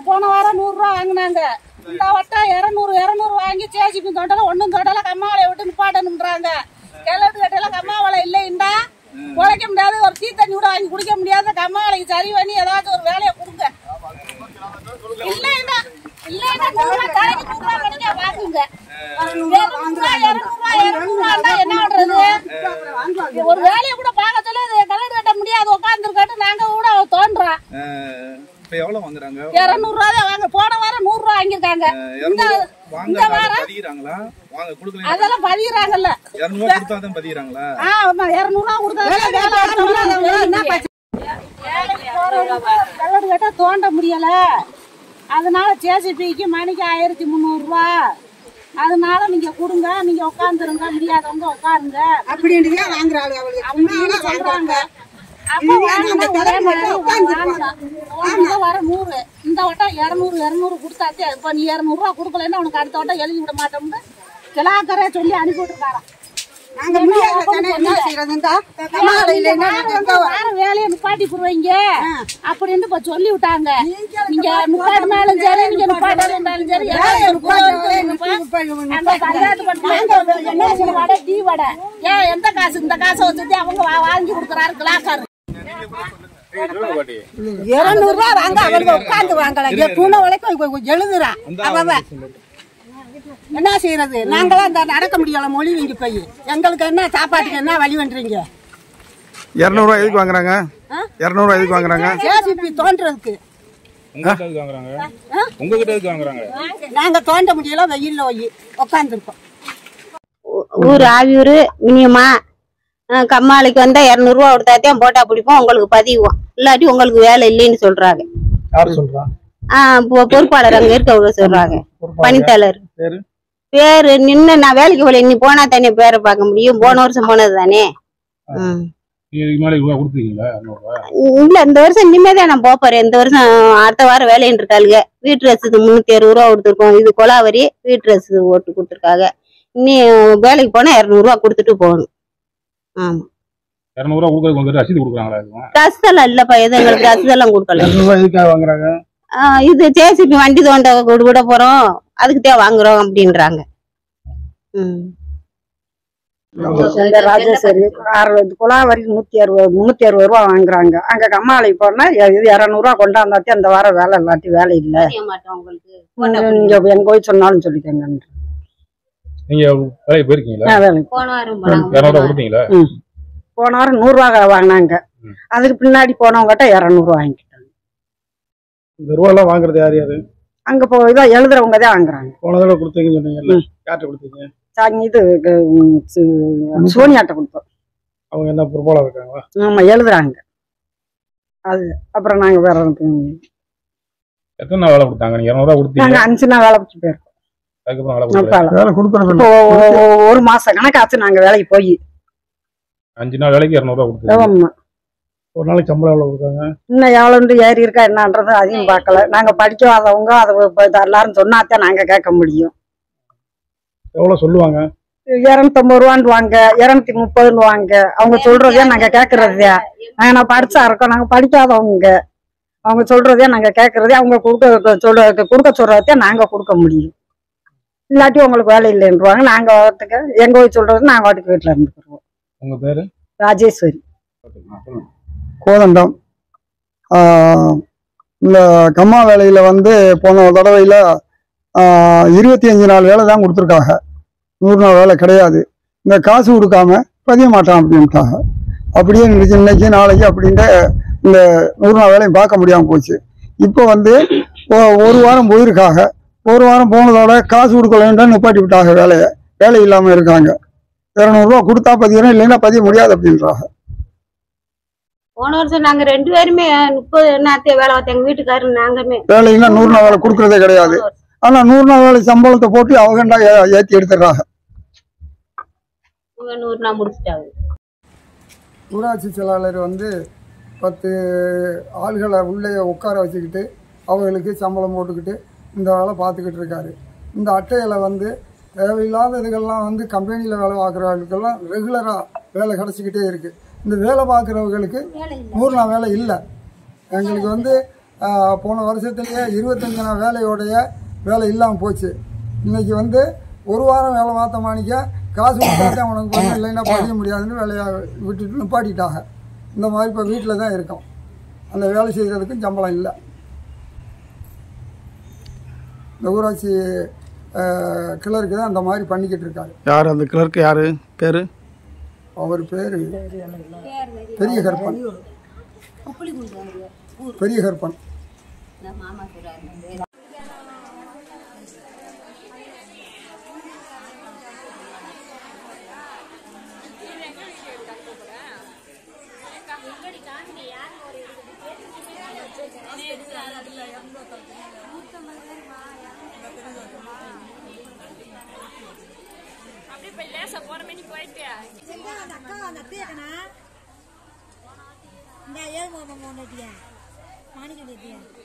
போன வாரம் 100 ரூபா வாங்கினாங்க. இந்த வட்டம் 200 வாங்கி சேசிபி தோட்டல ஒன்னும் தோட்டல கம்மாவளை விட்டு நிப்பாட்டணும்ன்றாங்க. கிழட்டு கட்டையில கம்மாவளை இல்லைண்டா உழைக்க முடியாது. ஒரு டீ தண்ணி கூட வாங்கி குடிக்க முடியாது. கம்மாவளைக்கு சரி பண்ணி ஏதாச்சும் ஒரு வேலையை கொடுங்க. இல்லைன்னா வாங்குங்க. என்ன பண்றது? ஒரு வேலையை கூட பார்க்க சொல்ல கலர் கட்ட முடியாது. உட்காந்துருக்காட்டு நாங்க கூட தோன்றோம். 200 ரூபா தான் வாங்க. போன வாரம் 100 ரூபா வாங்கிருக்காங்க. இந்த வாரம் அதெல்லாம் பதிகிறாங்கல்ல. 200 ரூபா கொடுத்தா கலர் கட்ட தோண்ட முடியல. அதனால ஜேசிபிக்கு மணிக்கு 1300 ரூபா. அதனால நீங்க கொடுங்க. நீங்க உட்காந்துருங்க. முடியாதவங்க உட்காருங்க அப்படின்னு சொல்றாங்க. வர 100 இந்த வட்டம் 200 கொடுத்தாச்சு. இப்ப நீ 200 ரூபா கொடுக்கலன்னா உனக்கு அடுத்த வட்டம் எழுதி விட மாட்டோம்னு கிளாக்கரே சொல்லி அனுப்பி விட்டுருக்காராம். வேலையை நிப்பாட்டி போடுவீங்க அப்படின்னு இப்ப சொல்லி விட்டாங்க. நீங்க நிப்பாட்டினாலும் சரி, நீங்க நிப்பாட்டாலும் சரி, வடை டீ வடை ஏன் எந்த காசு இந்த காசை வச்சுட்டு அவங்க வாங்கி கொடுக்குறாரு கிளாக்காரு. 200 ரூபா வாங்க. அவருக்கு உட்காந்து வாங்கல. பூனை உழைக்க எழுதுறான். என்ன செய்யறது? நாங்களாம் இந்த நடக்க முடியல. மொழி வீங்கி போய் எங்களுக்கு என்ன சாப்பாட்டுக்கு என்ன வழி பண்றீங்க? 200 ரூபா எதுக்கு வாங்குறாங்க? 200 ரூபா எதுக்கு வாங்குறாங்க? ஜேசிபி தோன்றதுக்கு. நாங்க தோண்ட முடியல. வெயில்ல போய் உட்காந்துருக்கோம். ஊர் ஆவியூர் மினியமா கம்மாளிக்கு வந்தா 200 ரூபா கொடுத்தாத்தான் போட்டா பிடிப்போம். உங்களுக்கு பதிவோம். இல்லாட்டி உங்களுக்கு வேலை இல்லைன்னு சொல்றாங்க. பொறுப்பாளர் அங்க இருக்க சொல்றாங்க. பணித்தாளர் பேரு நின்று நான் வேலைக்கு போல. இன்னி போனா தானே பேரை பார்க்க முடியும். போன வருஷம் போனது தானே. இல்ல இந்த வருஷம் இனிமேதான் நான் போறேன். இந்த வருஷம் அடுத்த வாரம் வேலைன்னு இருக்காளுங்க. வீட்டு ரசீது 360 ரூபா கொடுத்துருக்கோம். இது கொலாவரி வீட்டு ரசீது ஓட்டு கொடுத்துருக்காங்க. இன்னி வேலைக்கு போனா 200 ரூபா கொடுத்துட்டு போகணும். ஆமா 200 ரூபா கொடுக்கறதுக்கு ரசீது கொடுக்குறாங்களா? ரசீதெல்லாம் இல்லப்பா. எது எங்களுக்கு ரசீதெல்லாம் கொடுக்கல. இது ஜேசிபி வண்டி தோண்ட விட போறோம். அதுக்குதான் வாங்குறோம் அப்படின்றாங்க. ராஜேஸ்வரி குலாவரி 360 ரூபா வாங்குறாங்க. அங்க கம்மாளை போனா இது 200 ரூபா கொண்டாந்தாத்தி அந்த வாரம் வேலை இல்லாட்டி வேலை இல்லை. நீங்க எங்க போய் சொன்னாலும் சொல்லிக்கங்க. நீங்க வேலைக்கு போயிருக்கீங்களா? போன வாரம் போன வாரம் 100 ரூபா வாங்கினாங்க. அதுக்கு பின்னாடி போனவங்ககிட்ட 200 ரூபா வாங்கிட்டாங்க. இந்த ரூபாலாம் வாங்குறது யார் யாரு? அங்க இதான் எழுதுறவங்க தான் வாங்குறாங்க. போன தடவை கொடுத்தீங்கன்னு சொன்னீங்கல்ல, யார்கிட்ட கொடுத்தீங்க? இது சோனியாட்ட கொடுத்தோம். அவங்க என்ன பொறுப்பாளர் இருக்காங்களா? ஆமா எழுதுறாங்க. அது அப்புறம் நாங்க வேற எத்தனை நாள் வேலை கொடுத்தாங்க? நீங்க 200 ரூபா கொடுத்தீங்க. 5 நாள் வேலை கொடுத்து போயிருக்கோம். ஒரு மாசம் கணக்காச்சு நாங்க வேலைக்கு போய் 5 நாள் வேலைக்கு 200 ரூபா கொடுத்தோம். ஒரு நாளைக்கு சம்பளம் எவ்வளவு கொடுத்தாங்க? இன்னும் எவ்வளவு ஏறி இருக்கா என்னன்றது அதையும் பார்க்கல. நாங்க படிக்காதவங்க அதை எல்லாரும் சொன்னாத்தான் நாங்க கேட்க முடியும். எவ்வளவு சொல்லுவாங்க? 250 ரூபான்னு வாங்க, 230 வாங்க. அவங்க சொல்றதே நாங்க கேட்கறதே. நான் படிச்சா இருக்கோம். நாங்க படிக்காதவங்க. அவங்க சொல்றதே நாங்க கேட்கறதே. அவங்க கொடுக்க சொல்றதே நாங்க கொடுக்க முடியும். இல்லாட்டி உங்களுக்கு வேலை இல்லைன்றாங்க. நாங்க எங்க போய் சொல்றது நாங்க வாட்டுக்கு வீட்டுல இருந்துக்கிறோம். உங்க பேரு? ராஜேஸ்வரி. கோதண்டம் இந்த கம்மா வேலையில் வந்து போன தடவையில் 25 நாள் வேலை தான் கொடுத்துருக்காங்க. 100 நாள் வேலை கிடையாது. இந்த காசு கொடுக்காம பதிய மாட்டான் அப்படின்ட்டாங்க. அப்படியே இன்னைக்கு நாளைக்கு அப்படின்ட்டு இந்த 100 நாள் வேலையும் பார்க்க முடியாமல் போச்சு. இப்போ வந்து ஒரு வாரம் போயிருக்காங்க. ஒரு வாரம் போனதோட காசு கொடுக்கலன்னு நிப்பாட்டி விட்டாங்க. வேலை இல்லாமல் இருக்காங்க. 200 ரூபா கொடுத்தா பதியணும், இல்லைன்னா பதிய முடியாது அப்படின்றாங்க. போன வருஷம் நாங்க 2 பேருமே 30 நாத்திய வேலை பார்த்தோம். எங்க வீட்டுக்காரரு நாங்களுமே வேலைன்னா 100 நாள் வேலை கொடுக்கறதே கிடையாது. ஆனா 100 நாள் வேலை சம்பளத்தை போட்டு அவகண்டா ஏற்றி எடுத்துடுறாங்க. 100 நாள் முடிச்சுட்டாங்க. ஊராட்சி செயலாளர் வந்து 10 ஆள்களை உள்ளே உட்கார வச்சுக்கிட்டு அவங்களுக்கு சம்பளம் போட்டுக்கிட்டு இந்த வேலை பார்த்துக்கிட்டு இருக்காரு. இந்த அட்டையில் வந்து தேவையில்லாத இதுகள்லாம் வந்து கம்பெனியில் வேலை பார்க்குறவங்களுக்கெல்லாம் ரெகுலராக வேலை கிடச்சிக்கிட்டே இருக்குது. இந்த வேலை பார்க்குறவங்களுக்கு 100 நாள் வேலை இல்லை. எங்களுக்கு வந்து போன வருஷத்துலேயே 25 நாள் வேலை இல்லாமல் போச்சு. இன்றைக்கி வந்து ஒரு வாரம் வேலை பார்த்த மாணிக்க காசு கொடுத்தாட்டே உனக்கு பண்ண, இல்லைன்னா படிக்க முடியாதுன்னு வேலையை விட்டுட்டு நிப்பாட்டிட்டாங்க. இந்த மாதிரி இப்போ வீட்டில் தான் இருக்கோம். அந்த வேலை செய்கிறதுக்கும் சம்பளம் இல்லை. இந்த ஊராட்சி கிளருக்கு தான் அந்த மாதிரி பண்ணிக்கிட்டு இருக்காரு. யார் அந்த கிளர்க்கு? யார் பேர்? அவர் பேர் பெரிய கருப்பன். பெரிய கருப்பன். இந்த ஏழு மாமா மாணிக்க